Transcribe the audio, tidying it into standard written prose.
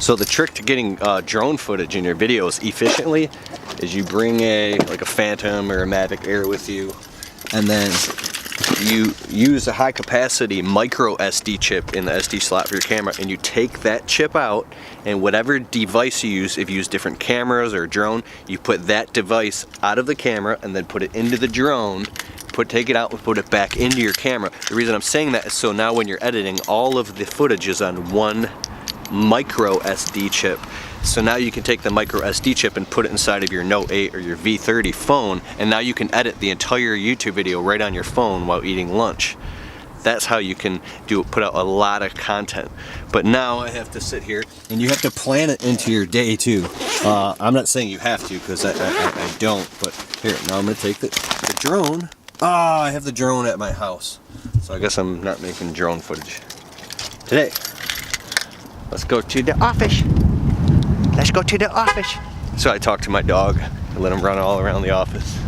So the trick to getting drone footage in your videos efficiently is you bring like a Phantom or a Mavic Air with you, and then you use a high capacity micro SD chip in the SD slot for your camera, and you take that chip out, and whatever device you use, if you use different cameras or drone, you put that device out of the camera and then put it into the drone, take it out and put it back into your camera. The reason I'm saying that is so now when you're editing, all of the footage is on one micro SD chip. So now you can take the micro SD chip and put it inside of your Note 8 or your V30 phone, and now you can edit the entire YouTube video right on your phone while eating lunch. That's how you can put out a lot of content. But now I have to sit here, and you have to plan it into your day too. I'm not saying you have to, because I don't, but here, now I'm gonna take the drone. I have the drone at my house, so I guess I'm not making drone footage today. Let's go to the office. Let's go to the office. So I talked to my dog and let him run all around the office.